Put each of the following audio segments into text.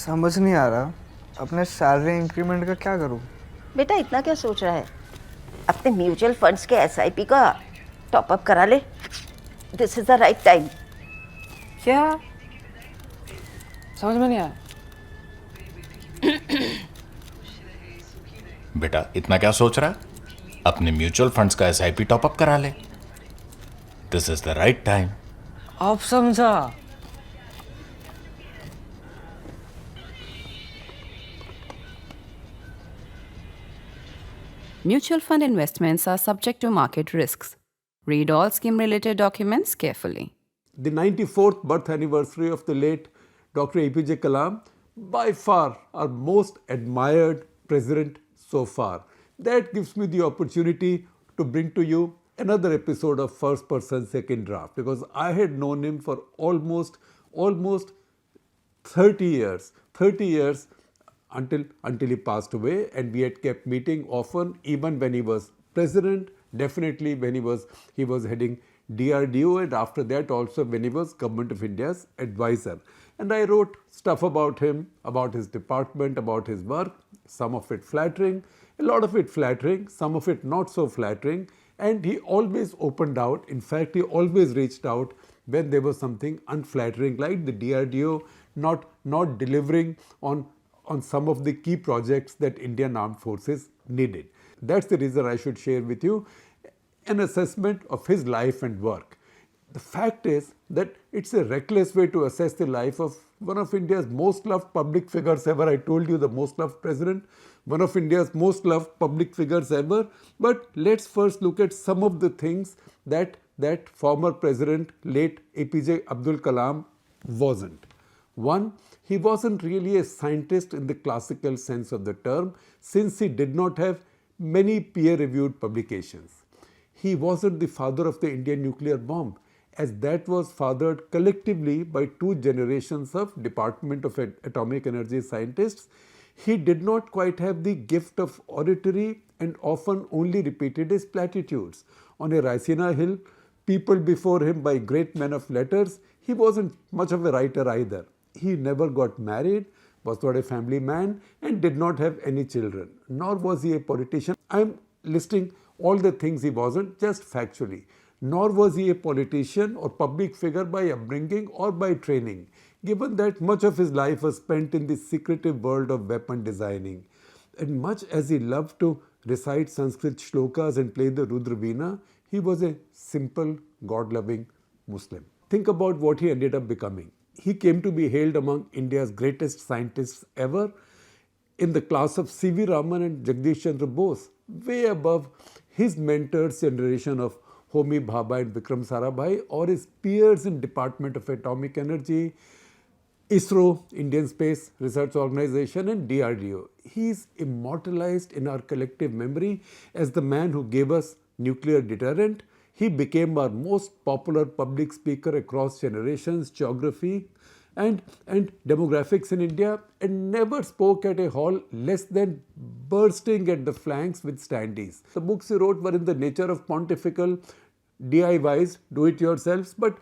समझ नहीं आ रहा अपने सैलरी इंक्रीमेंट का क्या करूं। बेटा इतना क्या सोच रहा है? अपने म्यूचुअल फंड्स के एसआईपी का टॉपअप करा ले। This is the right time. क्या? समझ में नहीं आया। बेटा इतना क्या सोच रहा है? अपने म्यूचुअल फंड्स का एसआईपी टॉपअप करा ले। This is the right time. अब समझा। Mutual fund investments are subject to market risks. Read all scheme-related documents carefully. The 94th birth anniversary of the late Dr APJ Kalam, by far our most admired president so far. That gives me the opportunity to bring to you another episode of First Person Second Draft, because I had known him for almost 30 years. 30 years until he passed away, and we had kept meeting often, even when he was president, definitely when he was heading DRDO, and after that also when he was Government of India's advisor. And I wrote stuff about him, about his department, about his work, some of it flattering, a lot of it flattering, some of it not so flattering, and he always opened out. In fact, he always reached out when there was something unflattering, like the DRDO not delivering on some of the key projects that Indian Armed Forces needed. That's the reason I should share with you an assessment of his life and work. The fact is that it's a reckless way to assess the life of one of India's most loved public figures ever. I told you, the most loved president, one of India's most loved public figures ever. But let's first look at some of the things that former president, late APJ Abdul Kalam, wasn't. One, he wasn't really a scientist in the classical sense of the term, since he did not have many peer-reviewed publications. He wasn't the father of the Indian nuclear bomb, as that was fathered collectively by two generations of Department of Atomic Energy scientists. He did not quite have the gift of oratory and often only repeated his platitudes. On a Raisina hill, people before him by great men of letters, he wasn't much of a writer either. He never got married, was not a family man, and did not have any children, nor was he a politician. I am listing all the things he wasn't, just factually. Nor was he a politician or public figure by upbringing or by training, given that much of his life was spent in the secretive world of weapon designing. And much as he loved to recite Sanskrit shlokas and play the Rudra Veena, he was a simple, God-loving Muslim. Think about what he ended up becoming. He came to be hailed among India's greatest scientists ever, in the class of C.V. Raman and Jagdish Chandra Bose, way above his mentors' generation of Homi Bhabha and Vikram Sarabhai, or his peers in Department of Atomic Energy, ISRO, Indian Space Research Organization, and DRDO. He is immortalized in our collective memory as the man who gave us nuclear deterrent. He became our most popular public speaker across generations, geography and demographics in India, and never spoke at a hall less than bursting at the flanks with standees. The books he wrote were in the nature of pontifical DIYs, do-it-yourselves, but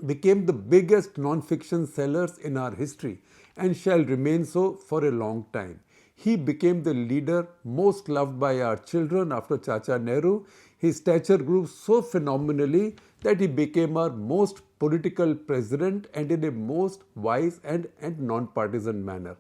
became the biggest non-fiction sellers in our history and shall remain so for a long time. He became the leader most loved by our children after Chacha Nehru. His stature grew so phenomenally that he became our most political president, and in a most wise and non-partisan manner.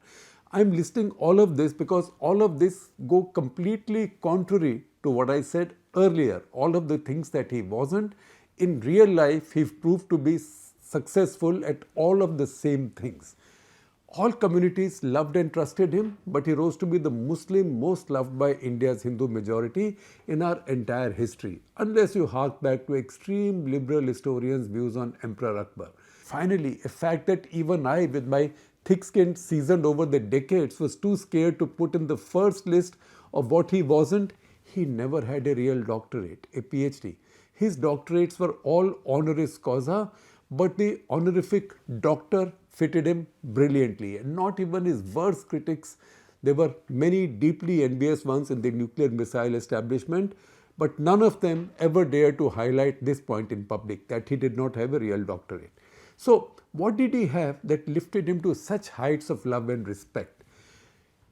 I am listing all of this because all of this go completely contrary to what I said earlier. All of the things that he wasn't, in real life he proved to be successful at all of the same things. All communities loved and trusted him, but he rose to be the Muslim most loved by India's Hindu majority in our entire history, unless you hark back to extreme liberal historians' views on Emperor Akbar. Finally, a fact that even I, with my thick skin seasoned over the decades, was too scared to put in the first list of what he wasn't. He never had a real doctorate, a PhD. His doctorates were all honoris causa, but the honorific doctor fitted him brilliantly, and not even his worst critics. There were many deeply envious ones in the nuclear missile establishment, but none of them ever dared to highlight this point in public, that he did not have a real doctorate. So what did he have that lifted him to such heights of love and respect?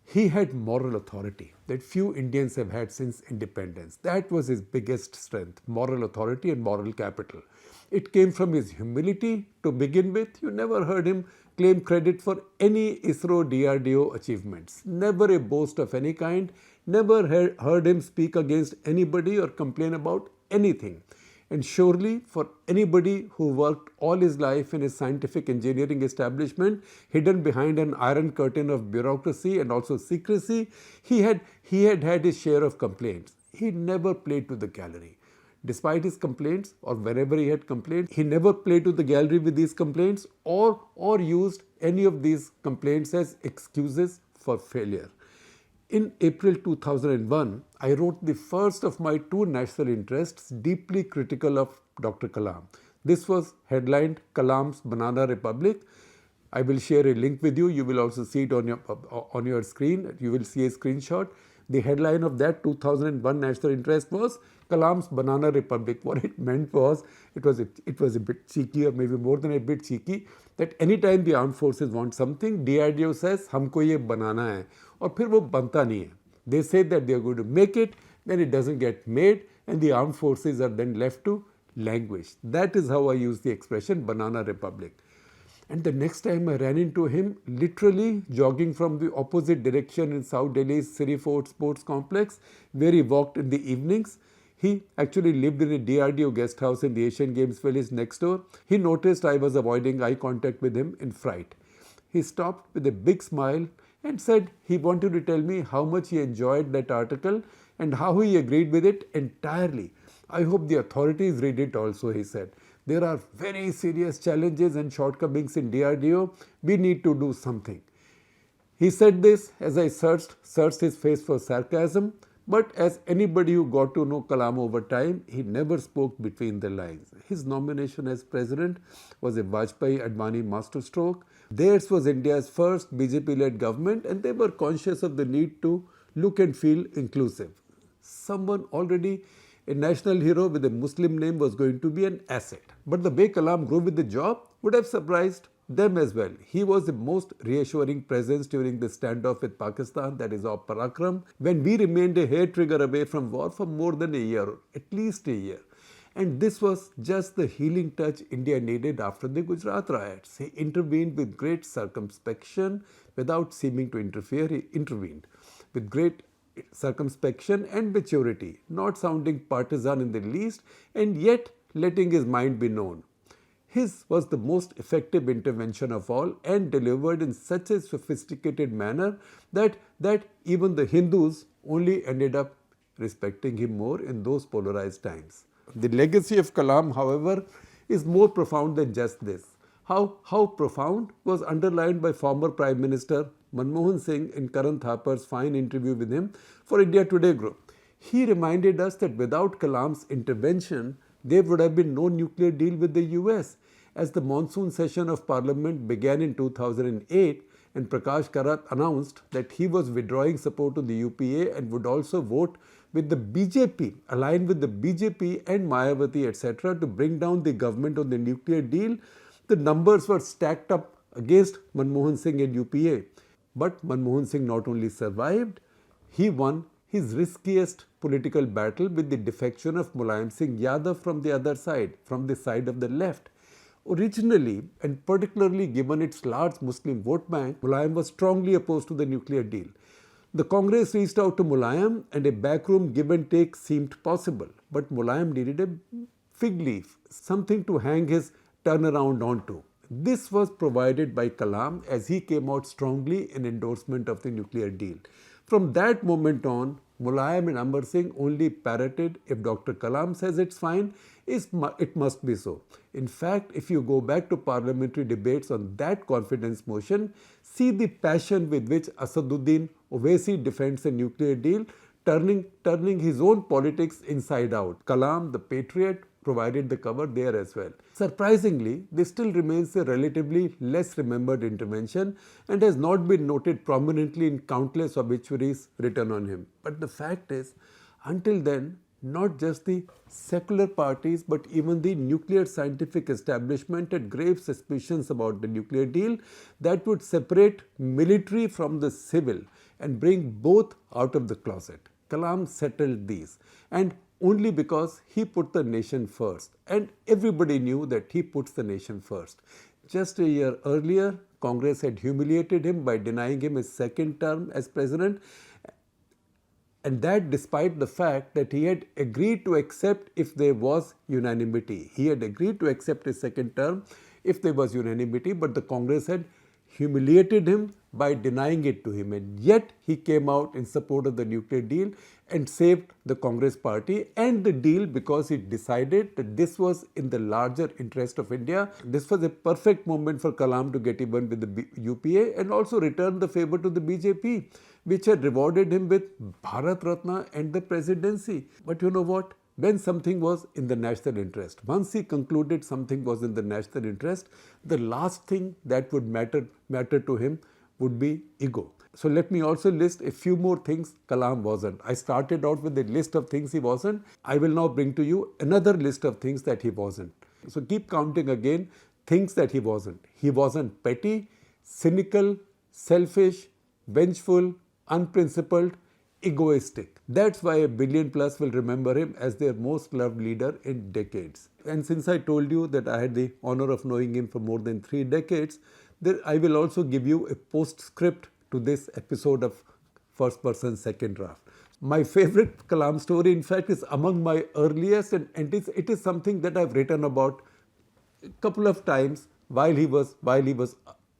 He had moral authority that few Indians have had since independence. That was his biggest strength, moral authority and moral capital. It came from his humility to begin with. You never heard him claim credit for any ISRO DRDO achievements. Never a boast of any kind. Never heard him speak against anybody or complain about anything. And surely for anybody who worked all his life in a scientific engineering establishment, hidden behind an iron curtain of bureaucracy and also secrecy, he had his share of complaints. He never played to the gallery. Despite his complaints, or whenever he had complaints, he never played to the gallery with these complaints or used any of these complaints as excuses for failure. In April 2001, I wrote the first of my two national interests deeply critical of Dr. Kalam. This was headlined Kalam's Banana Republic. I will share a link with you. You will also see it on your screen. You will see a screenshot. The headline of that 2001 national interest was Kalam's Banana Republic. What it meant was, it was a bit cheeky, or maybe more than a bit cheeky, that anytime the armed forces want something, DRDO says, हमको ये बनाना है, और फिर वो बनता नहीं है. They say that they are going to make it, then it doesn't get made, and the armed forces are then left to languish. That is how I use the expression Banana Republic. And the next time I ran into him, literally jogging from the opposite direction in South Delhi's Siri Fort Sports Complex, where he walked in the evenings. He actually lived in a DRDO guest house in the Asian Games Village next door. He noticed I was avoiding eye contact with him in fright. He stopped with a big smile and said he wanted to tell me how much he enjoyed that article and how he agreed with it entirely. I hope the authorities read it also, he said. There are very serious challenges and shortcomings in DRDO. We need to do something. He said this as I searched his face for sarcasm, but as anybody who got to know Kalam over time, he never spoke between the lines. His nomination as president was a Vajpayee-Advani masterstroke. Theirs was India's first BJP-led government, and they were conscious of the need to look and feel inclusive. Someone already a national hero with a Muslim name was going to be an asset. But the way Kalam grew with the job would have surprised them as well. He was the most reassuring presence during the standoff with Pakistan, that is Op Parakram, when we remained a hair trigger away from war for more than a year, at least a year. And this was just the healing touch India needed after the Gujarat riots. He intervened with great circumspection without seeming to interfere. He intervened with great circumspection and maturity, not sounding partisan in the least, and yet letting his mind be known. His was the most effective intervention of all, and delivered in such a sophisticated manner that even the Hindus only ended up respecting him more in those polarized times. The legacy of Kalam, however, is more profound than just this. How profound was underlined by former Prime Minister Manmohan Singh in Karan Thapar's fine interview with him for India Today group. He reminded us that without Kalam's intervention, there would have been no nuclear deal with the US. As the monsoon session of Parliament began in 2008 and Prakash Karat announced that he was withdrawing support to the UPA and would also vote with the BJP, aligned with the BJP and Mayawati, etc., to bring down the government on the nuclear deal, the numbers were stacked up against Manmohan Singh and UPA. But Manmohan Singh not only survived, he won his riskiest political battle with the defection of Mulayam Singh Yadav from the other side, from the side of the left. Originally, and particularly given its large Muslim vote bank, Mulayam was strongly opposed to the nuclear deal. The Congress reached out to Mulayam and a backroom give and take seemed possible. But Mulayam needed a fig leaf, something to hang his turnaround onto. This was provided by Kalam as he came out strongly in endorsement of the nuclear deal. From that moment on, Mulayam and Amar Singh only parroted, if Dr. Kalam says it's fine, it must be so. In fact, if you go back to parliamentary debates on that confidence motion, see the passion with which Asaduddin Owaisi defends a nuclear deal, turning his own politics inside out. Kalam, the patriot, provided the cover there as well. Surprisingly, this still remains a relatively less remembered intervention and has not been noted prominently in countless obituaries written on him. But the fact is, until then, not just the secular parties but even the nuclear scientific establishment had grave suspicions about the nuclear deal that would separate military from the civil and bring both out of the closet. Kalam settled these, and only because he put the nation first, and everybody knew that he puts the nation first. Just a year earlier, Congress had humiliated him by denying him his second term as president, and that despite the fact that he had agreed to accept if there was unanimity. He had agreed to accept his second term if there was unanimity, but the Congress had humiliated him by denying it to him, and yet he came out in support of the nuclear deal and saved the Congress party and the deal because he decided that this was in the larger interest of India. This was a perfect moment for Kalam to get even with the UPA and also return the favor to the BJP, which had rewarded him with Bharat Ratna and the presidency. But you know what? When something was in the national interest, once he concluded something was in the national interest, the last thing that would matter to him would be ego. So let me also list a few more things Kalam wasn't. I started out with a list of things he wasn't. I will now bring to you another list of things that he wasn't. So keep counting again things that he wasn't. He wasn't petty, cynical, selfish, vengeful, unprincipled, egoistic. That's why a billion plus will remember him as their most loved leader in decades. And since I told you that I had the honor of knowing him for more than 3 decades, I will also give you a postscript to this episode of First Person Second Draft. My favorite Kalam story, in fact, is among my earliest, and it is something that I've written about a couple of times while he was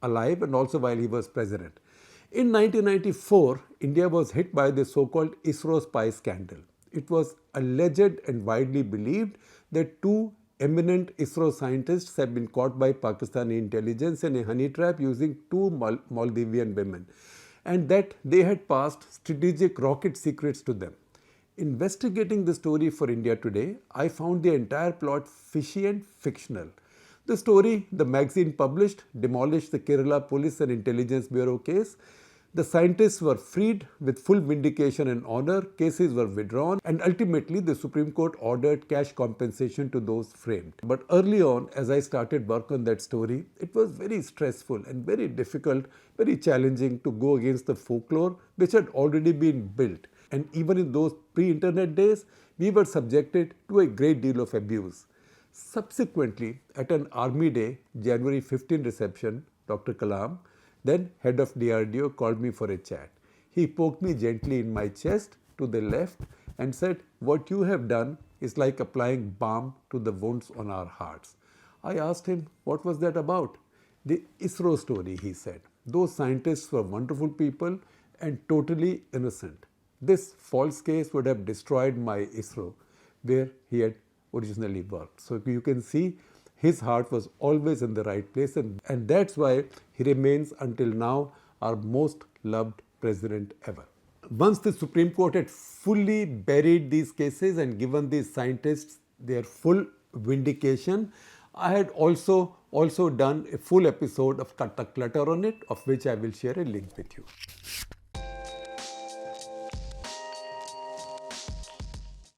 alive and also while he was president. In 1994, India was hit by the so-called ISRO spy scandal. It was alleged and widely believed that 2 eminent ISRO scientists have been caught by Pakistani intelligence in a honey trap using 2 Maldivian women, and that they had passed strategic rocket secrets to them. Investigating the story for India Today, I found the entire plot fishy and fictional. The story the magazine published demolished the Kerala Police and Intelligence Bureau case. The scientists were freed with full vindication and honor, cases were withdrawn, and ultimately the Supreme Court ordered cash compensation to those framed. But early on, as I started work on that story, it was very stressful and very difficult, very challenging to go against the folklore which had already been built. And even in those pre-internet days, we were subjected to a great deal of abuse. Subsequently, at an Army Day, January 15 reception, Dr. Kalam, then head of DRDO, called me for a chat. He poked me gently in my chest to the left and said, "What you have done is like applying balm to the wounds on our hearts." I asked him, what was that about? "The ISRO story," he said. "Those scientists were wonderful people and totally innocent. This false case would have destroyed my ISRO, where he had originally worked." So you can see his heart was always in the right place, and that's why he remains until now our most loved president ever. Once the Supreme Court had fully buried these cases and given these scientists their full vindication, I had also done a full episode of Cut the Clutter on it, of which I will share a link with you.